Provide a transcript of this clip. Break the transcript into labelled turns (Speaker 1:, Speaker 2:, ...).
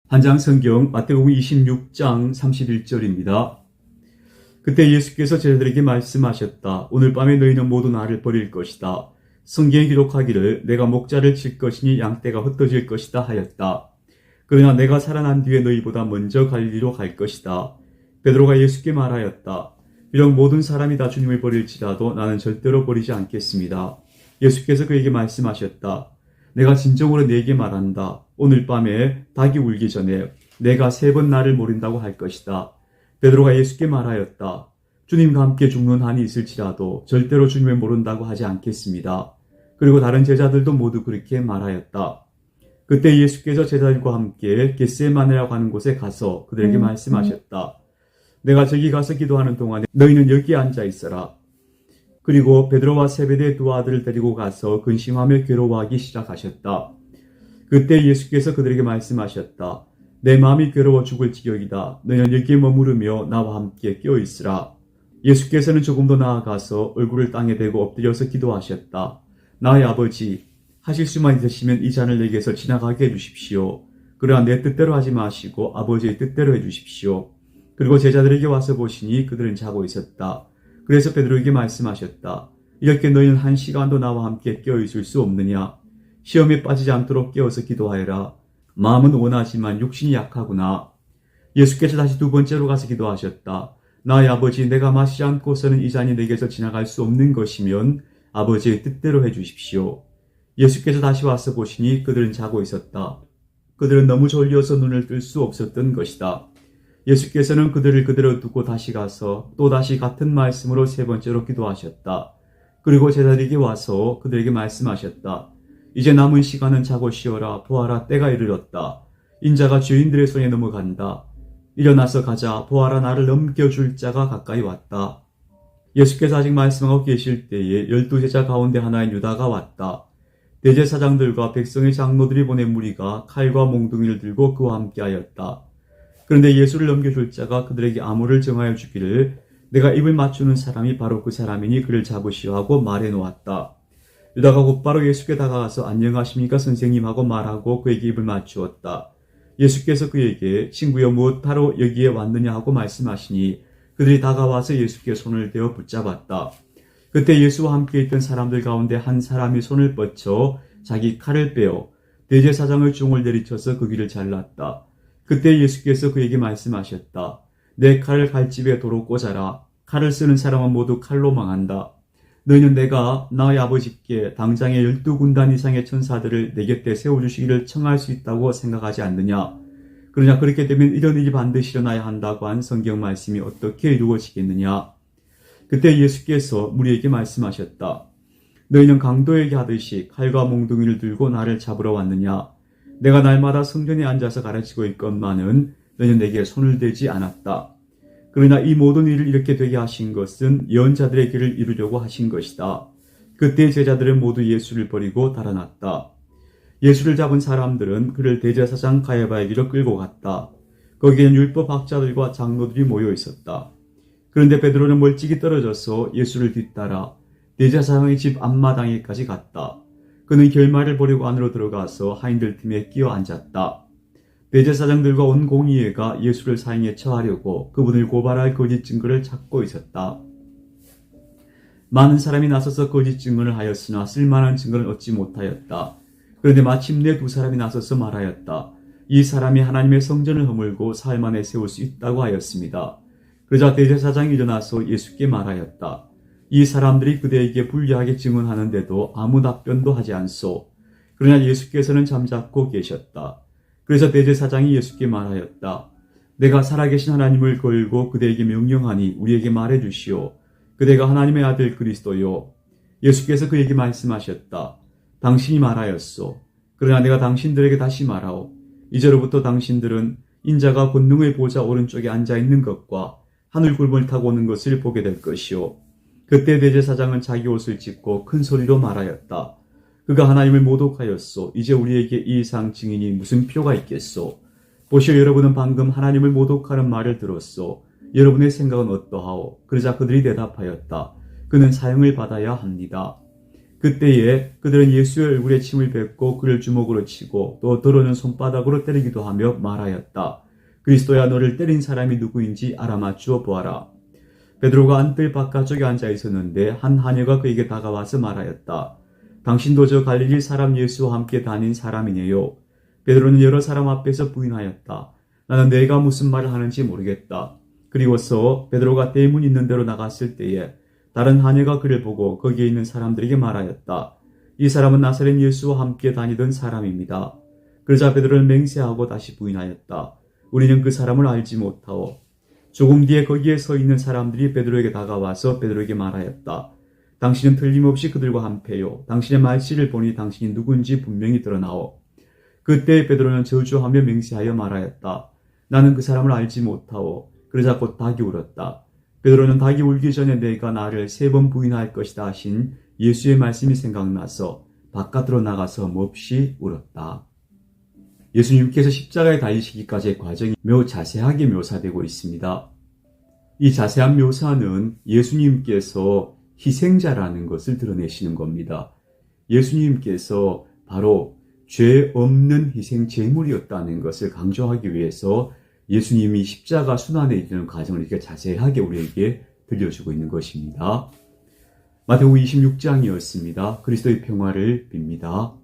Speaker 1: 한 장 성경 마태복음 26장 31절입니다. 그때 예수께서 제자들에게 말씀하셨다. 오늘 밤에 너희는 모두 나를 버릴 것이다. 성경에 기록하기를 내가 목자를 칠 것이니 양떼가 흩어질 것이다 하였다. 그러나 내가 살아난 뒤에 너희보다 먼저 갈리로 갈 것이다. 베드로가 예수께 말하였다. 비록 모든 사람이 다 주님을 버릴지라도 나는 절대로 버리지 않겠습니다. 예수께서 그에게 말씀하셨다. 내가 진정으로 네게 말한다. 오늘 밤에 닭이 울기 전에 내가 3번 나를 모른다고 할 것이다. 베드로가 예수께 말하였다. 주님과 함께 죽는 한이 있을지라도 절대로 주님을 모른다고 하지 않겠습니다. 그리고 다른 제자들도 모두 그렇게 말하였다. 그때 예수께서 제자들과 함께 겟세마네라고 하는 곳에 가서 그들에게 말씀하셨다. 내가 저기 가서 기도하는 동안에 너희는 여기 앉아 있어라. 그리고 베드로와 세베대의 두 아들을 데리고 가서 근심하며 괴로워하기 시작하셨다. 그때 예수께서 그들에게 말씀하셨다. 내 마음이 괴로워 죽을 지경이다. 너희는 여기에 머무르며 나와 함께 껴있으라. 예수께서는 조금 더 나아가서 얼굴을 땅에 대고 엎드려서 기도하셨다. 나의 아버지, 하실 수만 있으시면 이 잔을 내게서 지나가게 해주십시오. 그러나 내 뜻대로 하지 마시고 아버지의 뜻대로 해주십시오. 그리고 제자들에게 와서 보시니 그들은 자고 있었다. 그래서 베드로에게 말씀하셨다. 이렇게 너희는 한 시간도 나와 함께 껴있을 수 없느냐? 시험에 빠지지 않도록 깨어서 기도하여라. 마음은 원하지만 육신이 약하구나. 예수께서 다시 2번째로 가서 기도하셨다. 나의 아버지, 내가 마시지 않고서는 이 잔이 내게서 지나갈 수 없는 것이면 아버지의 뜻대로 해주십시오. 예수께서 다시 와서 보시니 그들은 자고 있었다. 그들은 너무 졸려서 눈을 뜰 수 없었던 것이다. 예수께서는 그들을 그대로 두고 다시 가서 또다시 같은 말씀으로 3번째로 기도하셨다. 그리고 제자들에게 와서 그들에게 말씀하셨다. 이제 남은 시간은 자고 쉬어라. 보아라, 때가 이르렀다. 인자가 죄인들의 손에 넘어간다. 일어나서 가자. 보아라, 나를 넘겨줄 자가 가까이 왔다. 예수께서 아직 말씀하고 계실 때에 12제자 가운데 하나인 유다가 왔다. 대제사장들과 백성의 장로들이 보낸 무리가 칼과 몽둥이를 들고 그와 함께하였다. 그런데 예수를 넘겨줄 자가 그들에게 암호를 정하여 주기를 내가 입을 맞추는 사람이 바로 그 사람이니 그를 잡으시오 하고 말해 놓았다. 유다가 곧바로 예수께 다가가서 안녕하십니까 선생님 하고 말하고 그에게 입을 맞추었다. 예수께서 그에게 친구여 무엇하러 여기에 왔느냐 하고 말씀하시니 그들이 다가와서 예수께 손을 대어 붙잡았다. 그때 예수와 함께 있던 사람들 가운데 한 사람이 손을 뻗쳐 자기 칼을 빼어 대제사장의 종을 내리쳐서 그 귀를 잘랐다. 그때 예수께서 그에게 말씀하셨다. 내 칼을 칼집에 도로 꽂아라. 칼을 쓰는 사람은 모두 칼로 망한다. 너희는 내가 나의 아버지께 당장에 12군단 이상의 천사들을 내 곁에 세워주시기를 청할 수 있다고 생각하지 않느냐. 그러나 그렇게 되면 이런 일이 반드시 일어나야 한다고 한 성경 말씀이 어떻게 이루어지겠느냐. 그때 예수께서 무리에게 말씀하셨다. 너희는 강도에게 하듯이 칼과 몽둥이를 들고 나를 잡으러 왔느냐. 내가 날마다 성전에 앉아서 가르치고 있건만은 너희는 내게 손을 대지 않았다. 그러나 이 모든 일을 이렇게 되게 하신 것은 예언자들의 길을 이루려고 하신 것이다. 그때 제자들은 모두 예수를 버리고 달아났다. 예수를 잡은 사람들은 그를 대제사장 가야바에게로 끌고 갔다. 거기에는 율법학자들과 장로들이 모여 있었다. 그런데 베드로는 멀찍이 떨어져서 예수를 뒤따라 대제사장의 집 앞마당에까지 갔다. 그는 결말을 보려고 안으로 들어가서 하인들 팀에 끼어 앉았다. 대제사장들과 온 공의회가 예수를 사형에 처하려고 그분을 고발할 거짓 증거를 찾고 있었다. 많은 사람이 나서서 거짓 증언을 하였으나 쓸만한 증거는 얻지 못하였다. 그런데 마침내 2사람이 나서서 말하였다. 이 사람이 하나님의 성전을 허물고 사흘 만에 세울 수 있다고 하였습니다. 그러자 대제사장이 일어나서 예수께 말하였다. 이 사람들이 그대에게 불리하게 증언하는데도 아무 답변도 하지 않소. 그러나 예수께서는 잠자코 계셨다. 그래서 대제사장이 예수께 말하였다. 내가 살아계신 하나님을 걸고 그대에게 명령하니 우리에게 말해 주시오. 그대가 하나님의 아들 그리스도요. 예수께서 그에게 말씀하셨다. 당신이 말하였소. 그러나 내가 당신들에게 다시 말하오. 이제로부터 당신들은 인자가 권능의 보좌 오른쪽에 앉아있는 것과 하늘 구름을 타고 오는 것을 보게 될 것이오. 그때 대제사장은 자기 옷을 찢고 큰 소리로 말하였다. 그가 하나님을 모독하였소. 이제 우리에게 이 이상 증인이 무슨 필요가 있겠소. 보시오, 여러분은 방금 하나님을 모독하는 말을 들었소. 여러분의 생각은 어떠하오? 그러자 그들이 대답하였다. 그는 사형을 받아야 합니다. 그때에 그들은 예수의 얼굴에 침을 뱉고 그를 주먹으로 치고 또 더러는 손바닥으로 때리기도 하며 말하였다. 그리스도야, 너를 때린 사람이 누구인지 알아맞추어 보아라. 베드로가 안뜰 바깥쪽에 앉아 있었는데 한 하녀가 그에게 다가와서 말하였다. 당신도 저 갈릴리 사람 예수와 함께 다닌 사람이네요. 베드로는 여러 사람 앞에서 부인하였다. 나는 내가 무슨 말을 하는지 모르겠다. 그리고서 베드로가 대문 있는 데로 나갔을 때에 다른 하녀가 그를 보고 거기에 있는 사람들에게 말하였다. 이 사람은 나사렛 예수와 함께 다니던 사람입니다. 그러자 베드로는 맹세하고 다시 부인하였다. 우리는 그 사람을 알지 못하오. 조금 뒤에 거기에 서 있는 사람들이 베드로에게 다가와서 베드로에게 말하였다. 당신은 틀림없이 그들과 한패요. 당신의 말씨를 보니 당신이 누군지 분명히 드러나오. 그때 베드로는 저주하며 맹세하여 말하였다. 나는 그 사람을 알지 못하오. 그러자 곧 닭이 울었다. 베드로는 닭이 울기 전에 내가 나를 3번 부인할 것이다 하신 예수의 말씀이 생각나서 바깥으로 나가서 몹시 울었다. 예수님께서 십자가에 달리시기까지의 과정이 매우 자세하게 묘사되고 있습니다. 이 자세한 묘사는 예수님께서 희생자라는 것을 드러내시는 겁니다. 예수님께서 바로 죄 없는 희생 제물이었다는 것을 강조하기 위해서 예수님이 십자가 순환에 이르는 과정을 이렇게 자세하게 우리에게 들려주고 있는 것입니다. 마태복음 26장이었습니다. 그리스도의 평화를 빕니다.